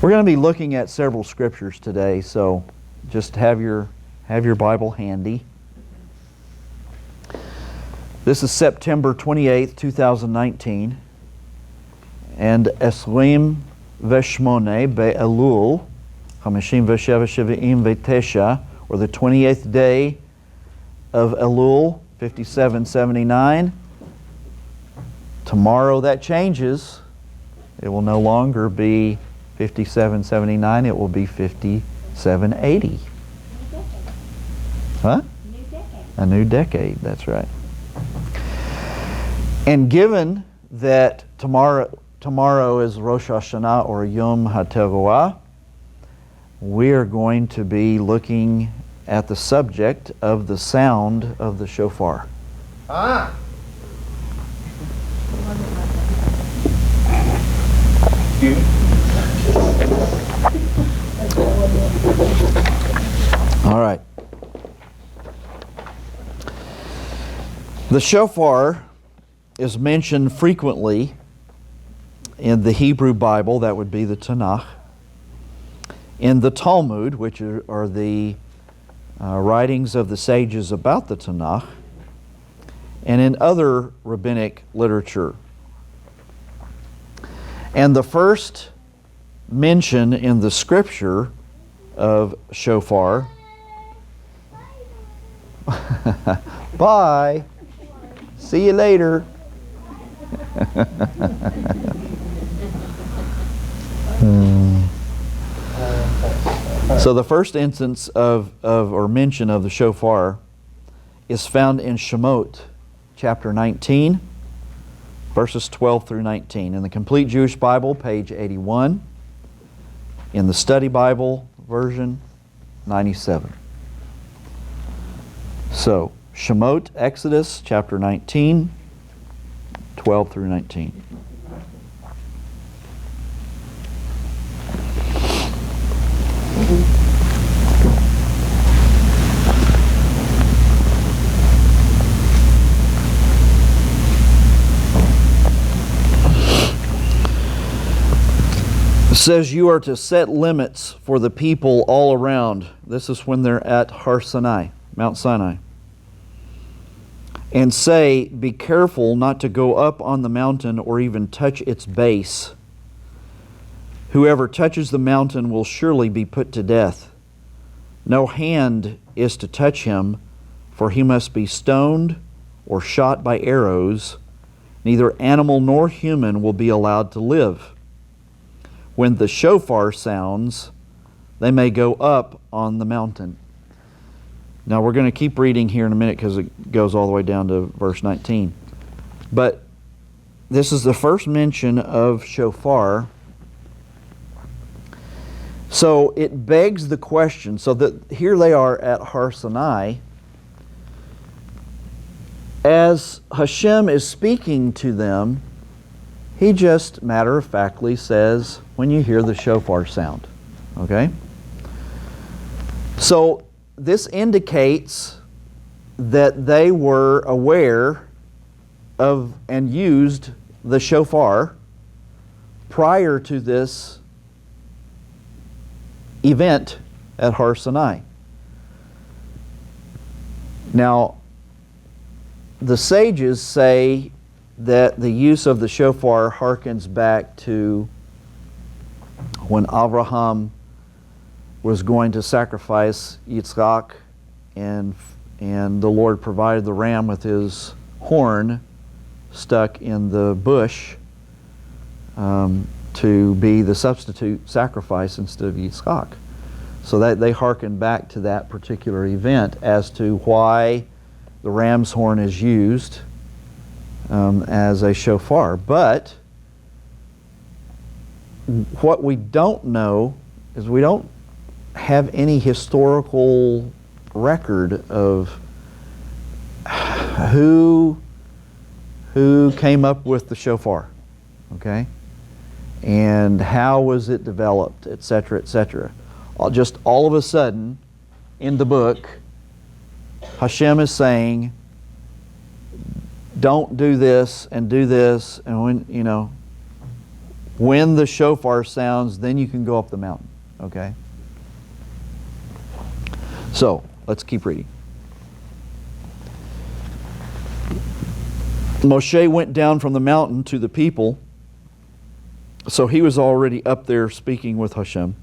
We're going to be looking at several scriptures today, so just have your Bible handy. This is September 28th, 2019, and Esrim Veshmone Be'elul, Hamishim Vesheva Sheva'im Ve'tesha, or the 28th day of Elul, 5779. Tomorrow that changes. It will no longer be 5779, it will be 5780. Huh? A new decade, that's right. And given that tomorrow is Rosh Hashanah or Yom HaTeruah, we are going to be looking at the subject of the sound of the shofar. Ah! All right. The shofar is mentioned frequently in the Hebrew Bible, that would be the Tanakh, in the Talmud, which are the writings of the sages about the Tanakh, and in other rabbinic literature. And the first mention in the scripture of shofar, bye, see you later. So the first instance of or mention of the shofar is found in Shemot chapter 19, verses 12 through 19. In the Complete Jewish Bible, page 81. In the Study Bible version, 97. So, Shemot, Exodus chapter 19, 12 through 19. It says you are to set limits for the people all around. This is when they're at Har Sinai, Mount Sinai. And say, be careful not to go up on the mountain or even touch its base. Whoever touches the mountain will surely be put to death. No hand is to touch him, for he must be stoned or shot by arrows. Neither animal nor human will be allowed to live. When the shofar sounds, they may go up on the mountain. Now we're going to keep reading here in a minute because it goes all the way down to verse 19. But this is the first mention of shofar. So it begs the question, so that here they are at Har Sinai. As Hashem is speaking to them, He just matter-of-factly says, when you hear the shofar sound. Okay? So this indicates that they were aware of and used the shofar prior to this event at Har Sinai. Now, the sages say that the use of the shofar harkens back to when Abraham was going to sacrifice Yitzchak, and the Lord provided the ram with his horn stuck in the bush to be the substitute sacrifice instead of Yitzchak. So that they harken back to that particular event as to why the ram's horn is used as a shofar. But what we don't know is we don't have any historical record of who came up with the shofar, okay, and how was it developed, etc., etc. Just all of a sudden, in the book, Hashem is saying, don't do this, and when, When the shofar sounds, then you can go up the mountain. Okay? So, let's keep reading. Moshe went down from the mountain to the people. So he was already up there speaking with Hashem.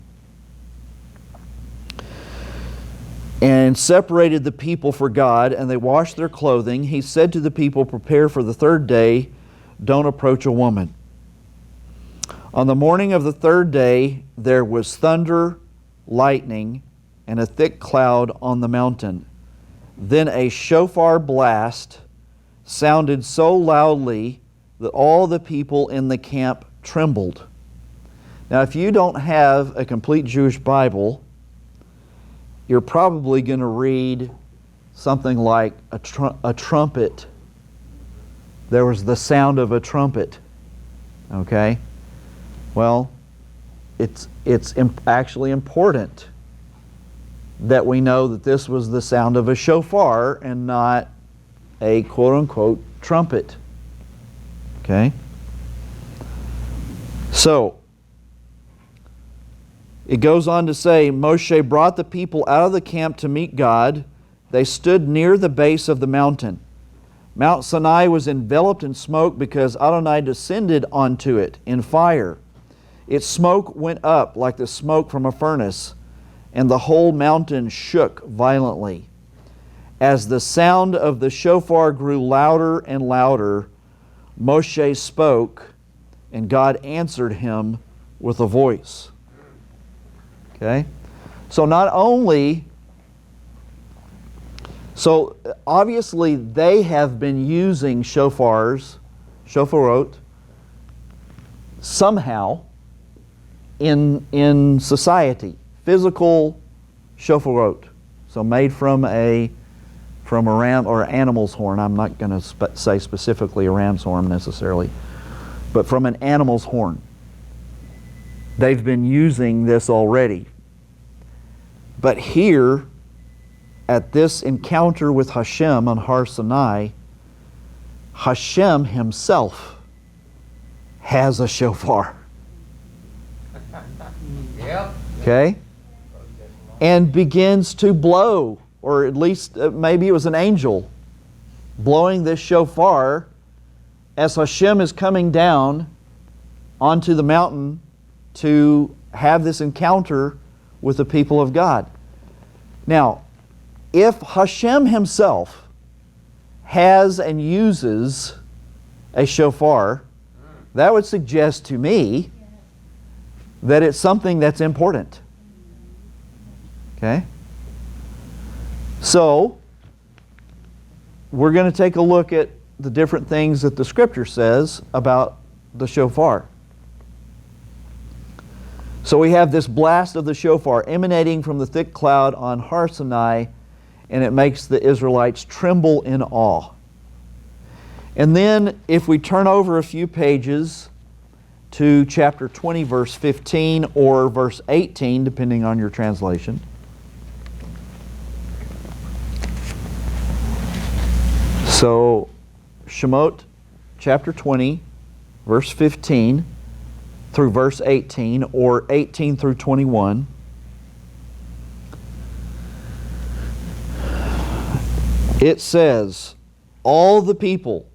And separated the people for God, and they washed their clothing. He said to the people, "Prepare for the third day. Don't approach a woman." On the morning of the third day, there was thunder, lightning, and a thick cloud on the mountain. Then a shofar blast sounded so loudly that all the people in the camp trembled. Now, if you don't have a complete Jewish Bible, you're probably going to read something like a trumpet. There was the sound of a trumpet. Okay? Well, it's actually important that we know that this was the sound of a shofar and not a quote-unquote trumpet. Okay? So, it goes on to say, Moshe brought the people out of the camp to meet God. They stood near the base of the mountain. Mount Sinai was enveloped in smoke because Adonai descended onto it in fire. Its smoke went up like the smoke from a furnace, and the whole mountain shook violently. As the sound of the shofar grew louder and louder, Moshe spoke, and God answered him with a voice. Okay? So obviously they have been using shofarot, somehow in society. Physical shofarot. So made from a ram or animal's horn. I'm not going to say specifically a ram's horn necessarily, but from an animal's horn. They've been using this already. But here, at this encounter with Hashem on Har Sinai, Hashem himself has a shofar. Yep. Okay? And begins to blow, or at least maybe it was an angel blowing this shofar as Hashem is coming down onto the mountain to have this encounter with the people of God. Now, if Hashem himself has and uses a shofar, that would suggest to me that it's something that's important. Okay? So, we're going to take a look at the different things that the Scripture says about the shofar. So we have this blast of the shofar emanating from the thick cloud on Har Sinai, and it makes the Israelites tremble in awe. And then if we turn over a few pages to chapter 20, verse 15 or verse 18, depending on your translation. So, Shemot chapter 20, verse 15 through verse 18, or 18 through 21. It says, all the people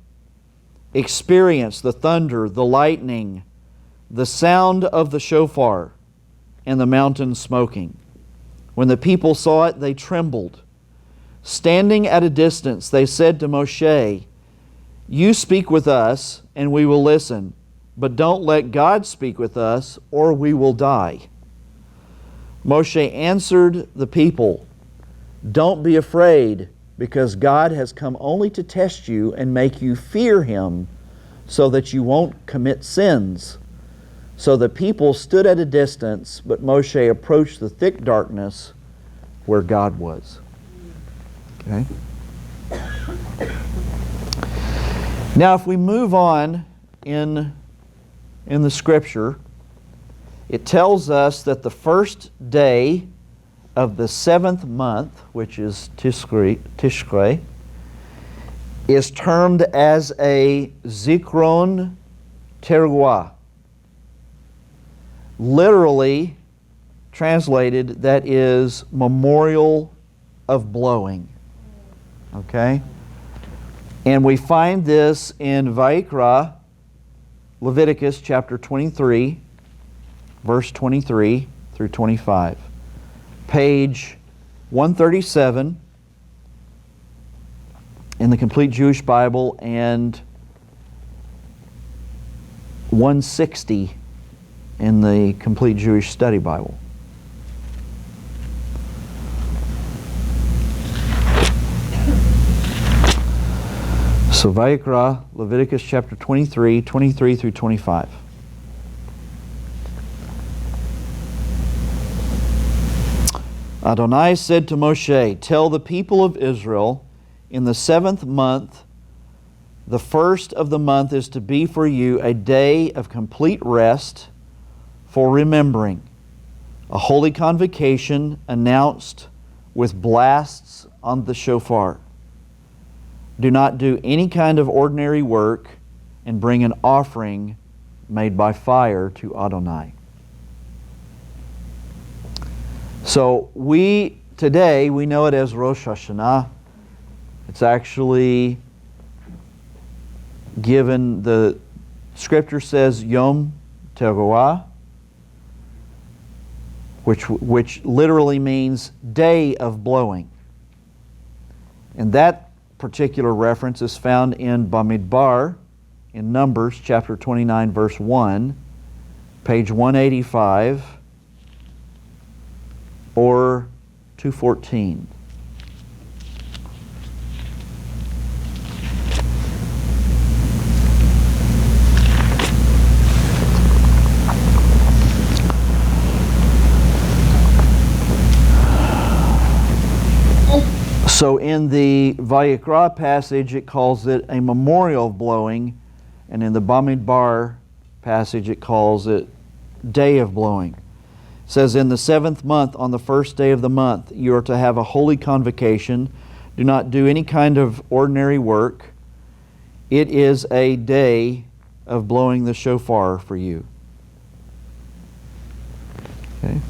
experienced the thunder, the lightning, the sound of the shofar, and the mountain smoking. When the people saw it, they trembled. Standing at a distance, they said to Moshe, "You speak with us, and we will listen, but don't let God speak with us, or we will die." Moshe answered the people, "Don't be afraid, because God has come only to test you and make you fear Him, so that you won't commit sins." So the people stood at a distance, but Moshe approached the thick darkness where God was. Okay? Now if we move on in the Scripture, it tells us that the first day of the 7th month, which is Tishrei, is termed as a Zikron Teruah. Literally translated, that is memorial of blowing. Okay? And we find this in Vayikra, Leviticus chapter 23, verse 23 through 25. Page 137 in the Complete Jewish Bible and 160 in the Complete Jewish Study Bible. So Vayikra, Leviticus chapter 23, 23 through 25. Adonai said to Moshe, "Tell the people of Israel, in the 7th month, the first of the month is to be for you a day of complete rest for remembering, a holy convocation announced with blasts on the shofar. Do not do any kind of ordinary work, and bring an offering made by fire to Adonai." So today we know it as Rosh Hashanah. It's actually given, the scripture says Yom Teruah, which literally means day of blowing. And that particular reference is found in Bamidbar, in Numbers chapter 29 verse 1, page 185 or 214. So in the Vayikra passage, it calls it a memorial of blowing, and in the Bamidbar passage, it calls it day of blowing. It says, "In the 7th month, on the first day of the month, you are to have a holy convocation. Do not do any kind of ordinary work. It is a day of blowing the shofar for you." Okay.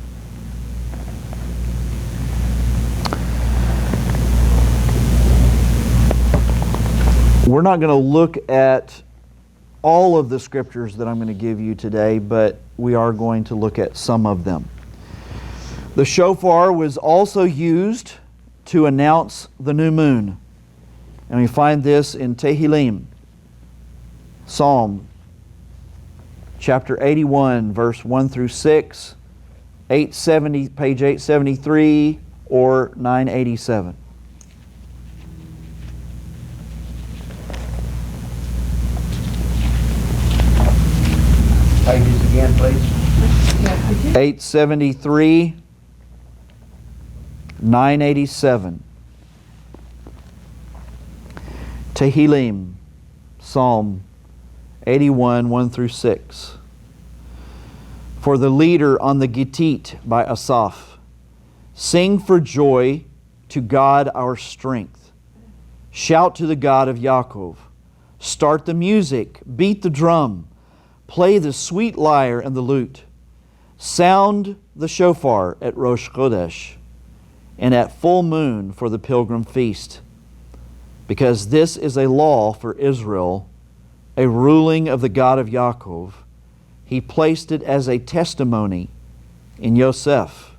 We're not going to look at all of the scriptures that I'm going to give you today, but we are going to look at some of them. The shofar was also used to announce the new moon. And we find this in Tehillim, Psalm chapter 81, verse 1 through 6, 870, page 873 or 987. Pages again, please. 873, 987. Tehillim, Psalm 81, 1 through 6. For the leader on the Gittit by Asaph. Sing for joy to God our strength. Shout to the God of Yaakov. Start the music, beat the drum. Play the sweet lyre and the lute. Sound the shofar at Rosh Chodesh and at full moon for the pilgrim feast. Because this is a law for Israel, a ruling of the God of Yaakov. He placed it as a testimony in Yosef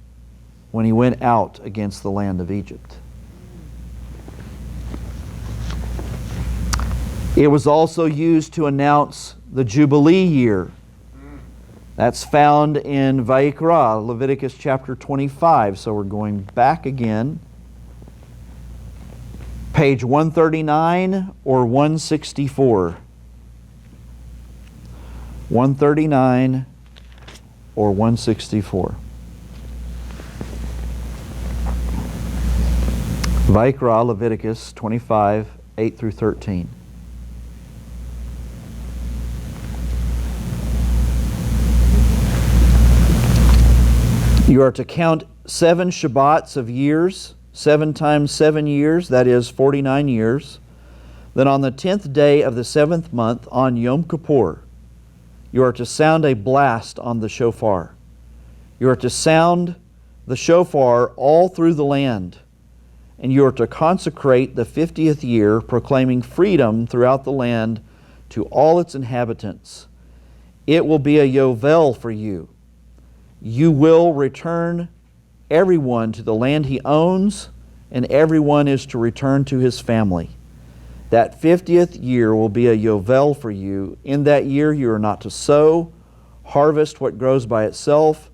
when he went out against the land of Egypt. It was also used to announce the Jubilee year. That's found in Vayikra, Leviticus chapter 25. So we're going back again. Page 139 or 164. 139 or 164. Vayikra, Leviticus 25, 8 through 13. You are to count 7 Shabbats of years, 7 times 7 years, that is 49 years. Then on the 10th day of the 7th month, on Yom Kippur, you are to sound a blast on the shofar. You are to sound the shofar all through the land, and you are to consecrate the 50th year, proclaiming freedom throughout the land to all its inhabitants. It will be a yovel for you. You will return everyone to the land he owns, and everyone is to return to his family. That 50th year will be a yovel for you. In that year you are not to sow, harvest what grows by itself,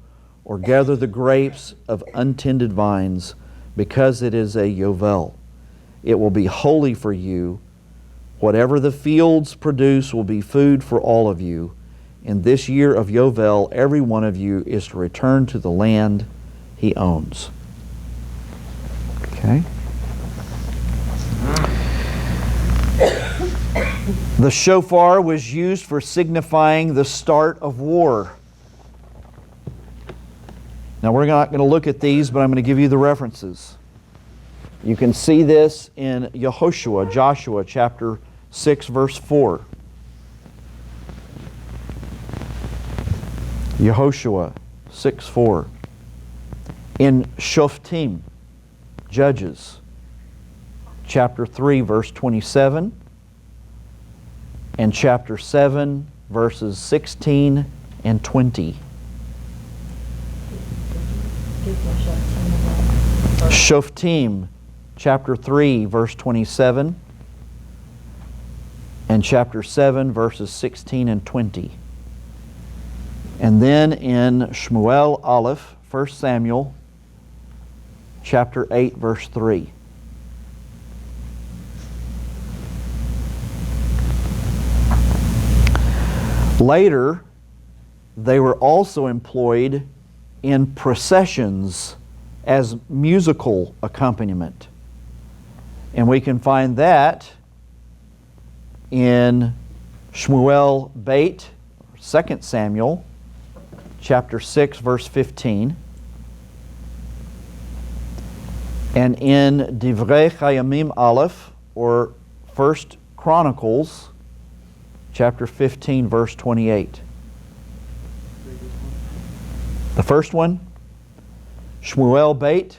or gather the grapes of untended vines, because it is a yovel. It will be holy for you. Whatever the fields produce will be food for all of you. In this year of yovel, every one of you is to return to the land he owns. Okay? The shofar was used for signifying the start of war. Now, we're not going to look at these, but I'm going to give you the references. You can see this in Yehoshua, Joshua chapter 6, verse 4. Yehoshua 6:4. In Shoftim, Judges, chapter 3, verse 27, and chapter 7, verses 16 and 20. Shoftim, chapter 3, verse 27, and chapter 7, verses 16 and 20. And then in Shmuel Aleph, 1 Samuel, chapter 8, verse 3. Later, they were also employed in processions as musical accompaniment. And we can find that in Shmuel Beit, 2 Samuel, chapter 6, verse 15. And in Divrei Chayamim Aleph, or 1 Chronicles, chapter 15, verse 28. The first one, Shmuel Beit,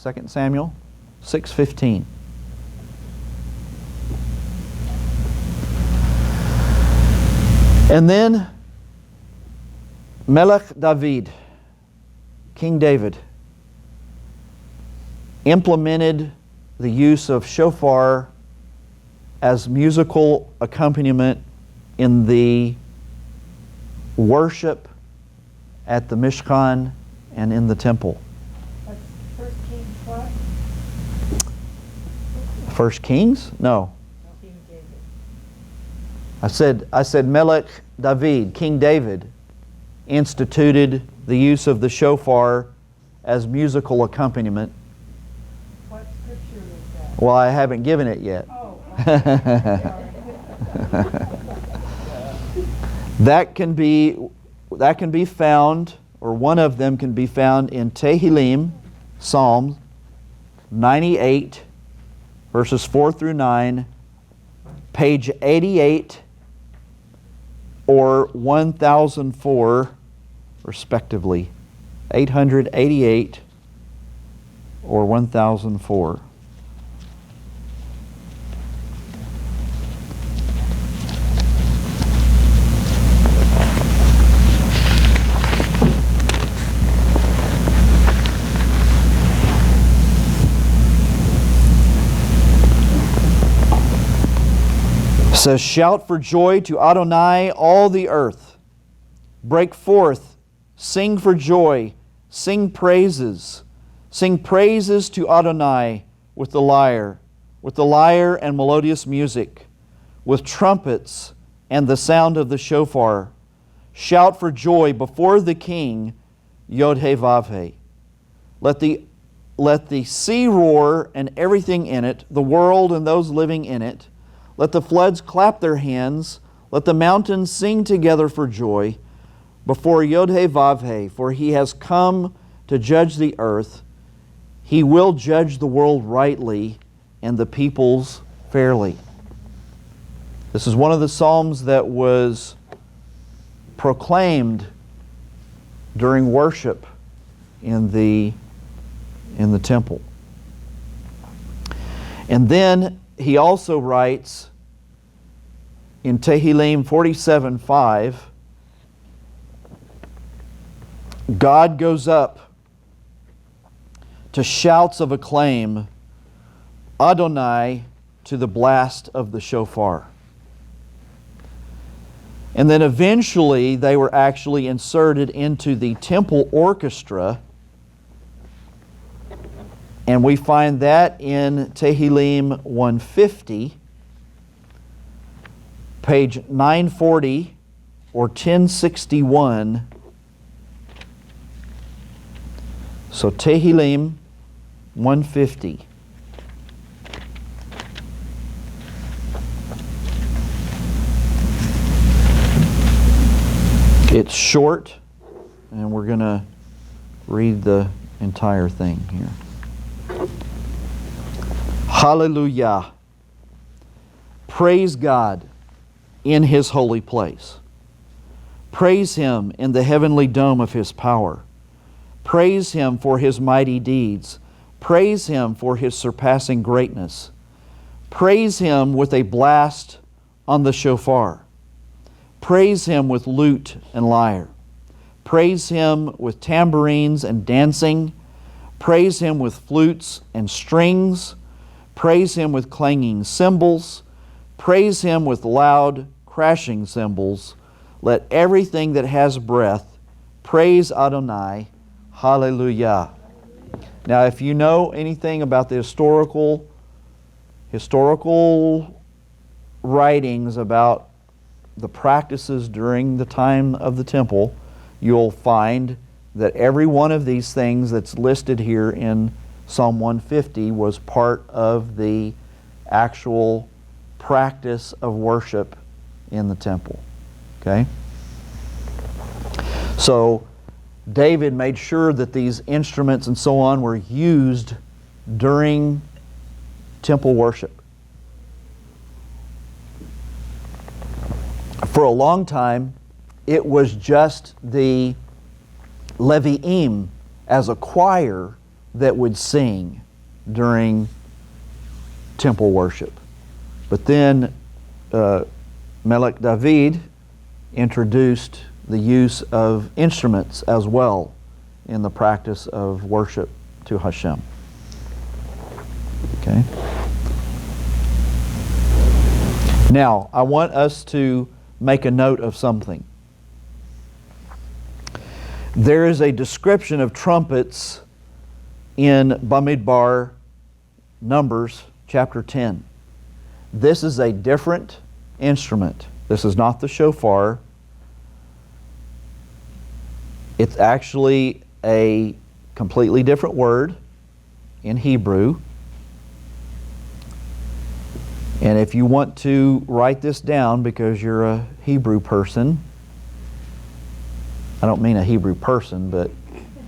2 Samuel 6:15. And then Melech David, King David, implemented the use of shofar as musical accompaniment in the worship at the Mishkan and in the temple. That's 1 Kings what? 1 Kings? No. King David. I said Melech David, King David, instituted the use of the shofar as musical accompaniment. What scripture is that? Well, I haven't given it yet. Oh. That can be found, or one of them can be found in Tehillim, Psalm 98, verses 4 through 9, page 88, or 1004, respectively. 888 or 1004. Says, shout for joy to Adonai, all the earth. Break forth, sing for joy, sing praises. Sing praises to Adonai with the lyre and melodious music, with trumpets and the sound of the shofar. Shout for joy before the King, Yod-Heh-Vav-Heh. Let the sea roar and everything in it, the world and those living in it. Let the floods clap their hands. Let the mountains sing together for joy before Yod-Heh-Vav-Heh, for He has come to judge the earth. He will judge the world rightly and the peoples fairly. This is one of the psalms that was proclaimed during worship in the temple. And then he also writes in Tehillim 47:5, God goes up to shouts of acclaim, Adonai, to the blast of the shofar. And then eventually they were actually inserted into the temple orchestra, and we find that in Tehillim 150, page 940 or 1061. So Tehillim 150. It's short, and we're going to read the entire thing here. Hallelujah. Praise God in His holy place. Praise Him in the heavenly dome of His power. Praise Him for His mighty deeds. Praise Him for His surpassing greatness. Praise Him with a blast on the shofar. Praise Him with lute and lyre. Praise Him with tambourines and dancing. Praise Him with flutes and strings. Praise Him with clanging cymbals. Praise Him with loud crashing cymbals. Let everything that has breath praise Adonai. Hallelujah. Now, if you know anything about the historical writings about the practices during the time of the temple, you'll find that every one of these things that's listed here in Psalm 150 was part of the actual practice of worship in the temple. Okay? So David made sure that these instruments and so on were used during temple worship. For a long time, it was just the Levi'im as a choir that would sing during temple worship. But then Melech David introduced the use of instruments as well in the practice of worship to Hashem. Okay? Now, I want us to make a note of something. There is a description of trumpets in Bamidbar, Numbers chapter 10. This is a different instrument. This is not the shofar. It's actually a completely different word in Hebrew. And if you want to write this down because you're a Hebrew person, I don't mean a Hebrew person, but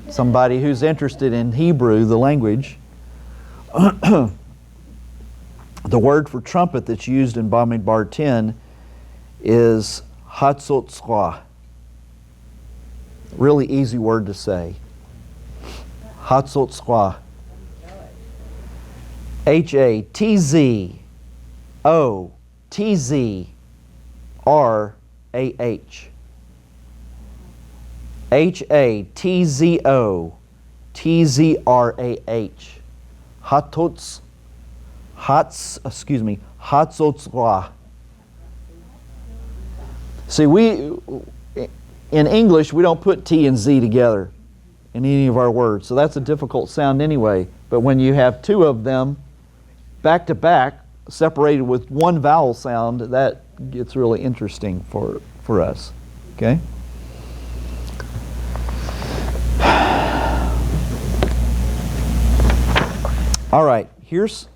somebody who's interested in Hebrew, the language, the word for trumpet that's used in Bamidbar 10 is Hatzotzra. Really easy word to say. Hatzotzra. H-A-T-Z-O-T-Z-R-A-H. H-A-T-Z-O-T-Z-R-A-H. Hatzotzra. See, in English, we don't put T and Z together in any of our words, so that's a difficult sound anyway. But when you have two of them back to back, separated with one vowel sound, that gets really interesting for us. Okay? All right, here's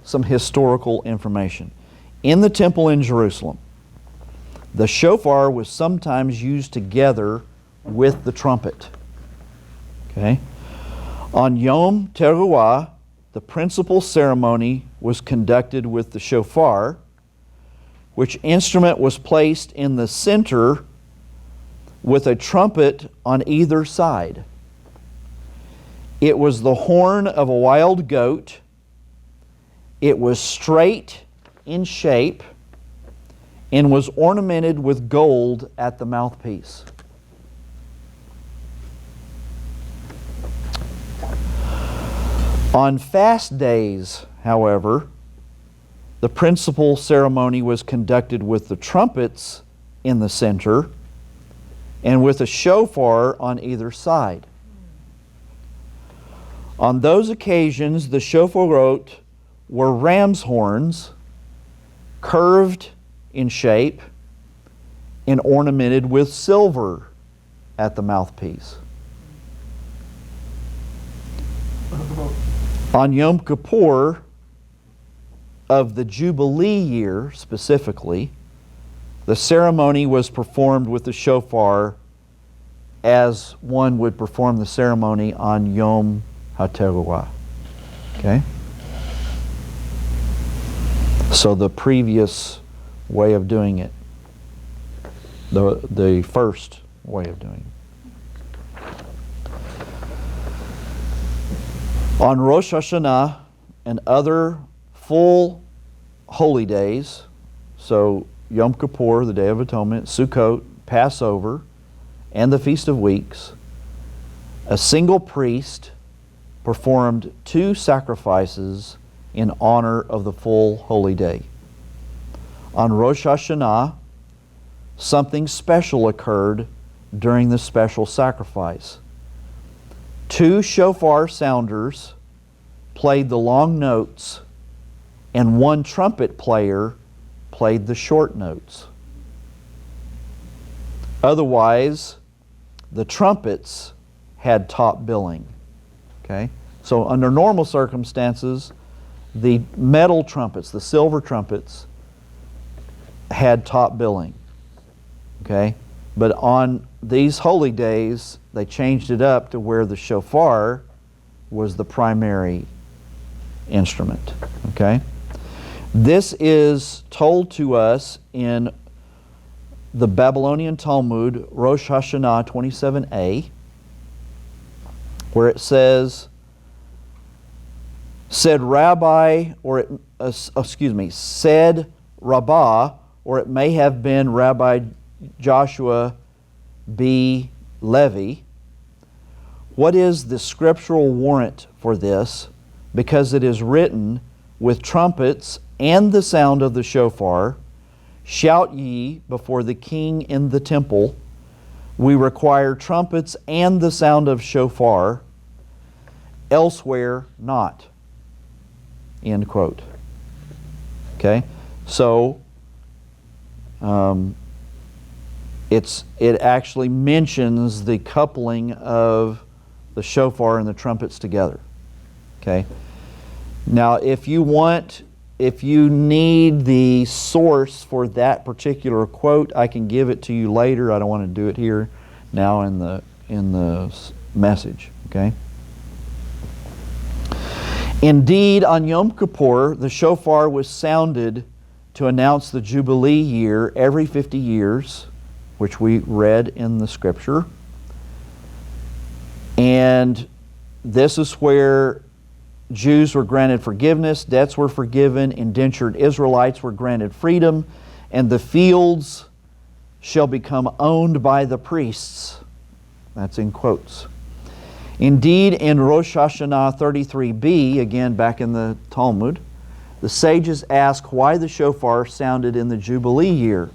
some historical information. In the temple in Jerusalem, the shofar was sometimes used together with the trumpet. Okay? On Yom Teruah, the principal ceremony was conducted with the shofar, which instrument was placed in the center with a trumpet on either side. It was the horn of a wild goat. It was straight in shape and was ornamented with gold at the mouthpiece. On fast days, however, the principal ceremony was conducted with the trumpets in the center and with a shofar on either side. On those occasions, the shofarot were ram's horns, curved in shape and ornamented with silver at the mouthpiece. On Yom Kippur of the Jubilee year specifically, the ceremony was performed with the shofar as one would perform the ceremony on Yom HaTeruah. Okay? So the previous way of doing it, the first way of doing it. On Rosh Hashanah and other full holy days, so Yom Kippur, the Day of Atonement, Sukkot, Passover, and the Feast of Weeks, a single priest performed 2 sacrifices in honor of the full holy day. On Rosh Hashanah, something special occurred during the special sacrifice. 2 shofar sounders played the long notes, and 1 trumpet player played the short notes. Otherwise, the trumpets had top billing. Okay? So under normal circumstances, the metal trumpets, the silver trumpets, had top billing. Okay? But on these holy days, they changed it up to where the shofar was the primary instrument. Okay? This is told to us in the Babylonian Talmud, Rosh Hashanah 27a, where it says, said Rabbah, or it may have been Rabbi Joshua B. Levi. What is the scriptural warrant for this? Because it is written, with trumpets and the sound of the shofar, shout ye before the king in the temple. We require trumpets and the sound of shofar, elsewhere not. End quote. Okay? So, it actually mentions the coupling of the shofar and the trumpets together. Okay? Now, if you need the source for that particular quote, I can give it to you later. I don't want to do it here now in the message. Okay? Indeed, on Yom Kippur, the shofar was sounded to announce the Jubilee year every 50 years, which we read in the scripture. And this is where Jews were granted forgiveness, debts were forgiven, indentured Israelites were granted freedom, and the fields shall become owned by the priests. That's in quotes. Indeed, in Rosh Hashanah 33b, again back in the Talmud, the sages ask why the shofar sounded in the Jubilee year.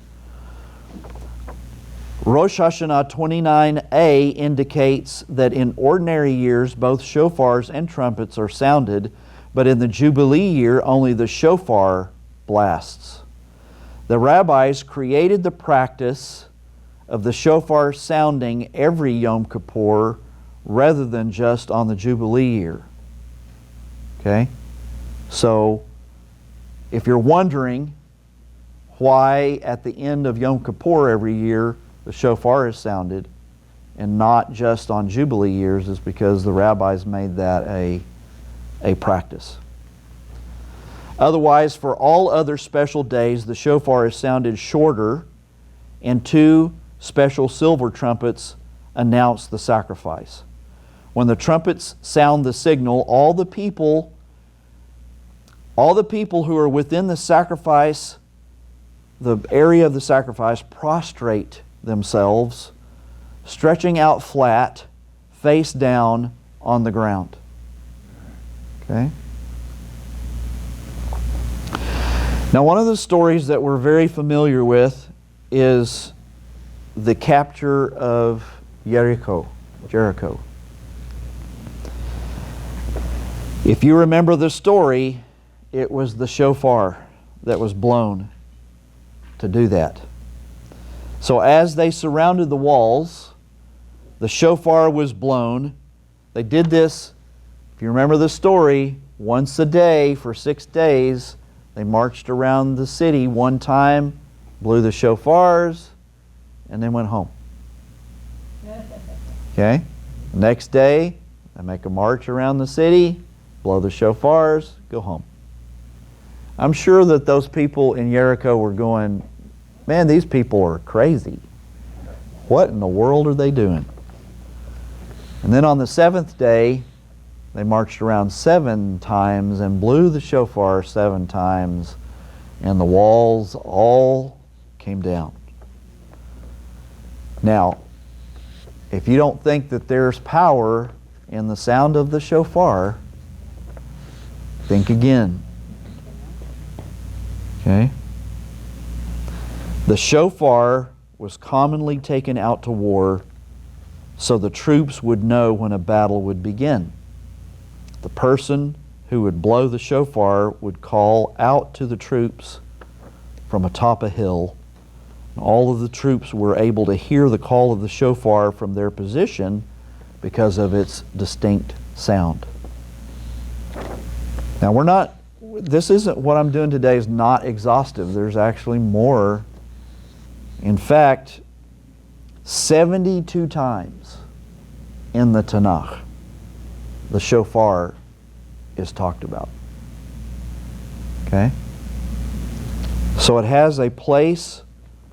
Rosh Hashanah 29a indicates that in ordinary years both shofars and trumpets are sounded, but in the Jubilee year only the shofar blasts. The rabbis created the practice of the shofar sounding every Yom Kippur rather than just on the Jubilee year. Okay? So, if you're wondering why at the end of Yom Kippur every year the shofar is sounded and not just on Jubilee years, is because the rabbis made that a practice. Otherwise, for all other special days, the shofar is sounded shorter, and 2 special silver trumpets announce the sacrifice. When the trumpets sound the signal, all the people who are within the sacrifice, the area of the sacrifice, prostrate themselves, stretching out flat, face down on the ground. Okay? Now, one of the stories that we're very familiar with is the capture of Jericho. If you remember the story, it was the shofar that was blown to do that. So as they surrounded the walls, the shofar was blown. They did this, if you remember the story, once a day for 6 days. They marched around the city one time, blew the shofars, and then went home. Okay? Next day, they make a march around the city, blow the shofars, go home. I'm sure that those people in Jericho were going, man, these people are crazy. What in the world are they doing? And then on the 7th day, they marched around 7 times and blew the shofar 7 times, and the walls all came down. Now, if you don't think that there's power in the sound of the shofar, think again. Okay? The shofar was commonly taken out to war so the troops would know when a battle would begin. The person who would blow the shofar would call out to the troops from atop a hill. All of the troops were able to hear the call of the shofar from their position because of its distinct sound. Now this isn't, what I'm doing today is not exhaustive. There's actually more. In fact, 72 times in the Tanakh, the shofar is talked about. Okay? So it has a place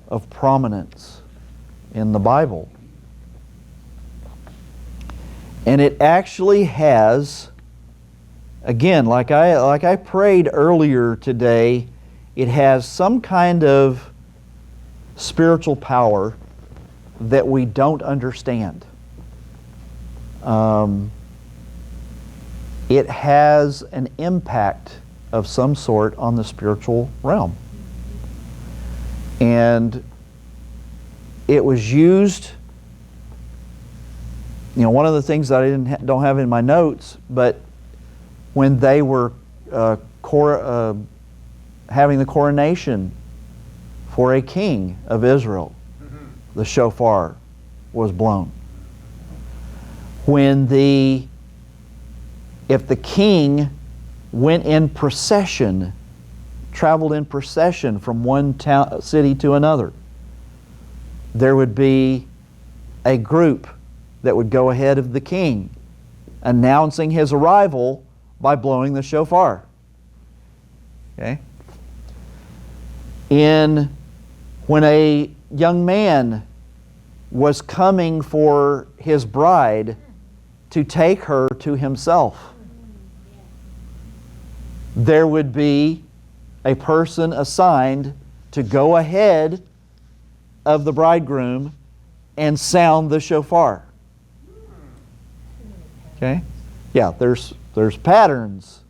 of prominence in the Bible. And it actually has, again, like I prayed earlier today, it has some kind of spiritual power that we don't understand. It has an impact of some sort on the spiritual realm. And it was used, one of the things that I don't have in my notes, but when they were having the coronation for a king of Israel, the shofar was blown. If the king went in procession, traveled in procession from one city to another, there would be a group that would go ahead of the king, announcing his arrival by blowing the shofar. Okay? When a young man was coming for his bride to take her to himself, there would be a person assigned to go ahead of the bridegroom and sound the shofar. Okay? Yeah, there's patterns.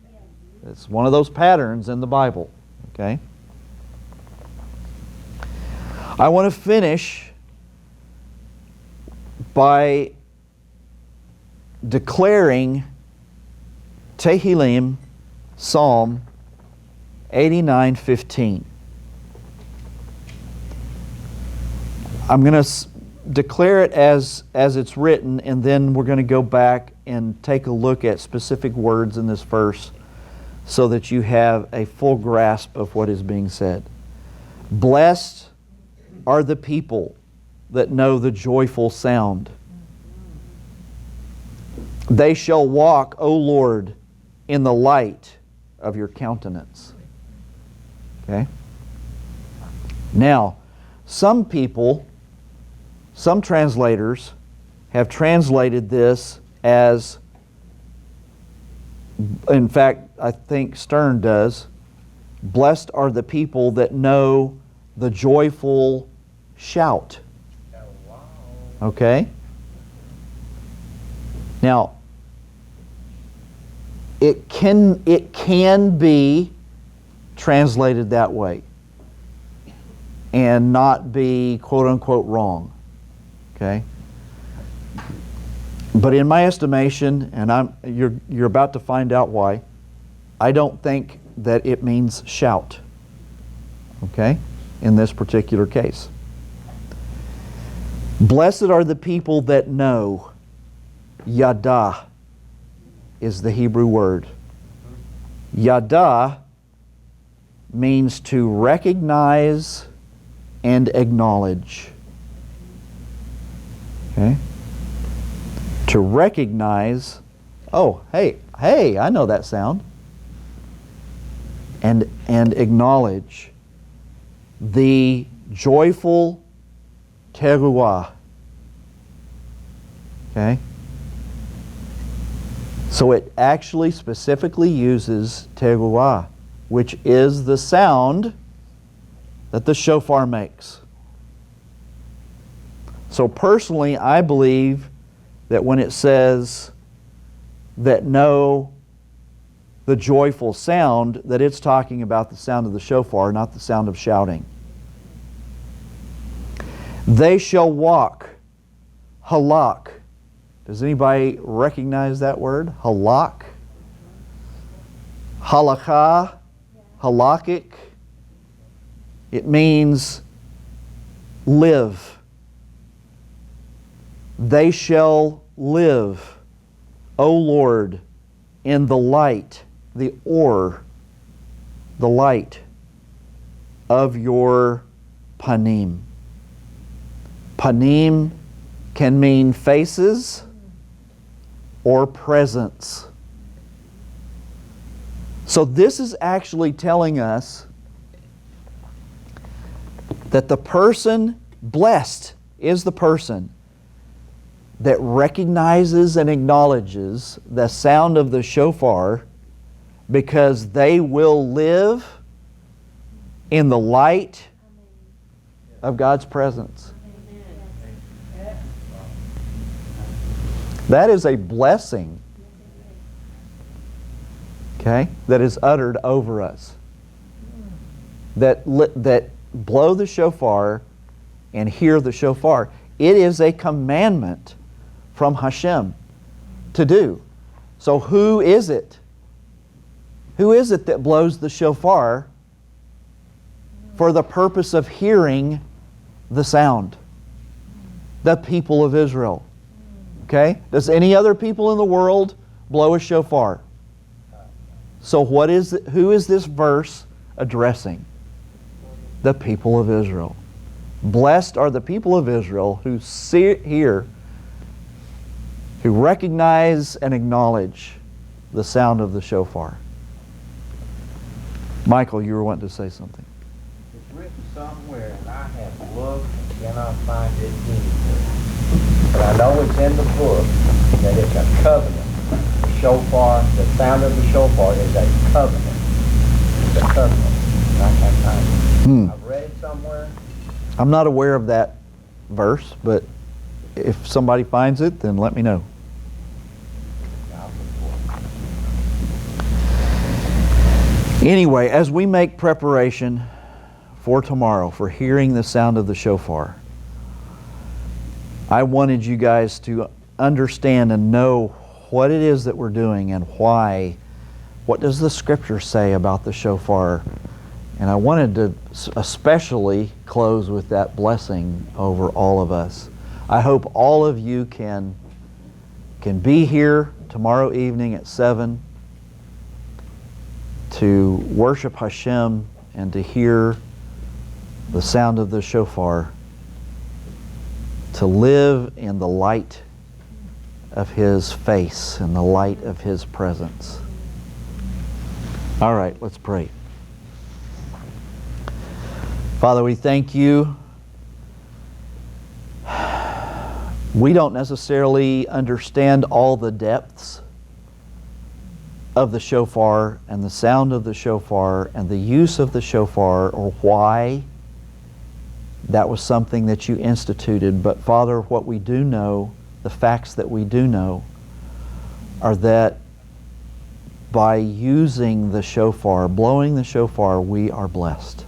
It's one of those patterns in the Bible. Okay? I want to finish by declaring Tehillim, Psalm 89:15. I'm going to declare it as it's written, and then we're going to go back and take a look at specific words in this verse so that you have a full grasp of what is being said. Blessed are the people that know the joyful sound. They shall walk, O Lord, in the light of your countenance. Okay? Now, some people some translators have translated this as, in fact, I think Stern does, blessed are the people that know the joyful shout. Okay? Now, it can be translated that way and not be quote unquote wrong. Okay? But in my estimation, and you're about to find out why, I don't think that it means shout. Okay? In this particular case. Blessed are the people that know. Yada is the Hebrew word. Yada means to recognize and acknowledge. Okay? To recognize, oh, hey, I know that sound. And acknowledge the joyful teruah. Okay? So it actually specifically uses teruah, which is the sound that the shofar makes. So personally, I believe that when it says that know the joyful sound, that it's talking about the sound of the shofar, not the sound of shouting. They shall walk. Halak. Does anybody recognize that word? Halak? Halakha? Halakic? It means live. They shall live, O Lord, in the light, the light of your panim. Panim can mean faces or presence. So this is actually telling us that the person, blessed is the person that recognizes and acknowledges the sound of the shofar, because they will live in the light of God's presence. That is a blessing, okay, that is uttered over us. That blow the shofar and hear the shofar. It is a commandment from Hashem to do. So who is it? Who is it that blows the shofar for the purpose of hearing the sound? The people of Israel. Okay? Does any other people in the world blow a shofar? So who is this verse addressing? The people of Israel. Blessed are the people of Israel who hear, who recognize and acknowledge the sound of the shofar. Michael, you were wanting to say something. It's written somewhere, and I have looked and cannot find it anywhere. But I know it's in the book that it's a covenant. The shofar, the sound of the shofar is a covenant. It's a covenant. And I can't find it. I've read it somewhere. I'm not aware of that verse, but if somebody finds it, then let me know. Anyway, as we make preparation for tomorrow, for hearing the sound of the shofar, I wanted you guys to understand and know what it is that we're doing and why. What does the Scripture say about the shofar? And I wanted to especially close with that blessing over all of us. I hope all of you can be here tomorrow evening at 7 to worship Hashem and to hear the sound of the shofar, to live in the light of His face and the light of His presence. All right, let's pray. Father, we thank you We don't necessarily understand all the depths of the shofar and the sound of the shofar and the use of the shofar, or why that was something that you instituted. But Father, what we do know, the facts that we do know, are that by using the shofar, blowing the shofar, we are blessed.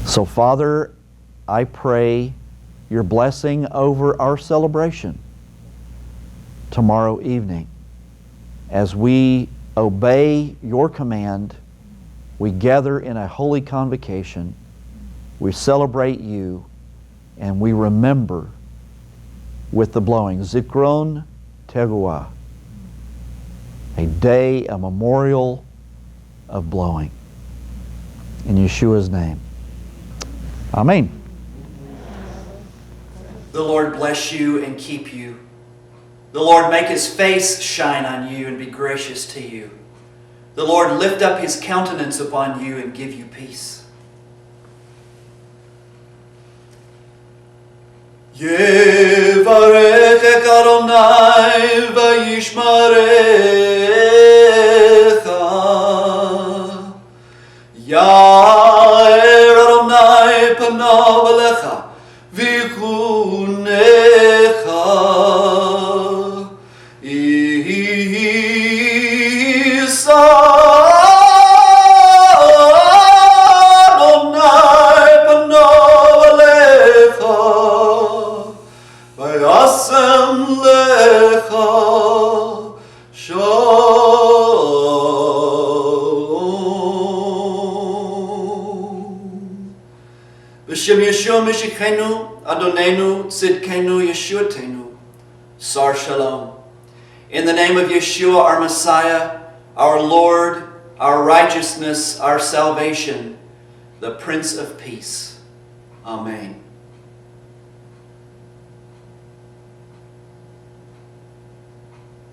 So Father, I pray your blessing over our celebration tomorrow evening. As we obey your command, we gather in a holy convocation, we celebrate you, and we remember with the blowing. Zikron Teruah, a day, a memorial of blowing. In Yeshua's name. Amen. The Lord bless you and keep you. The Lord make his face shine on you and be gracious to you. The Lord lift up his countenance upon you and give you peace. Yevarechek Adonai vayishmarecha. Yair Adonai panav alecha v'chunecha. Isa Adonai panav alecha v'yasem lecha shalom. B'shem Yeshua Mishikenu Adonenu Tzidkenu Yeshuatenu Sar Shalom. In the name of Yeshua, our Messiah, our Lord, our righteousness, our salvation, the Prince of Peace. Amen.